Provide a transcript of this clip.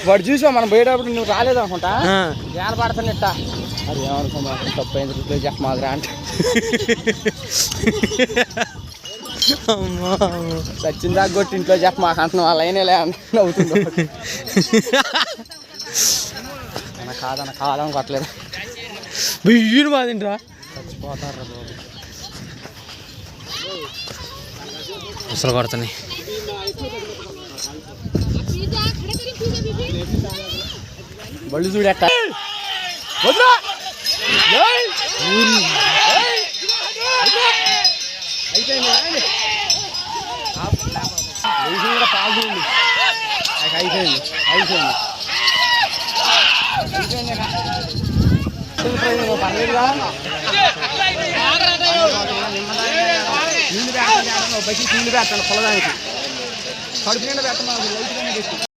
వాడు చూసావు మనం పోయేటప్పుడు నువ్వు రాలేదు అనుకుంటా జాన పడతానట్ట అది ఏమనుకున్నా తప్పైంది రిప్లై చెప్పమాదిరా అంటే సచిన్ దాకా కొట్టి ఇంట్లో చెప్ప మాకు అంటున్నాం వాళ్ళ అయినా అవుతుంది కాదన్న కావాలని కొట్టలేదు బియ్యూరు బాధింట్రా చచ్చిపోతారు అసలు కొడతాయి బళ్ళు చూడట అయిపోయింది పాలు అయిపోయింది అయిపోయింది పర్లేదుగా నీళ్ళు పెట్టాను బయటికి నీళ్ళు పెట్టాను పొలదానికి కడుపు నిండా పెట్టమా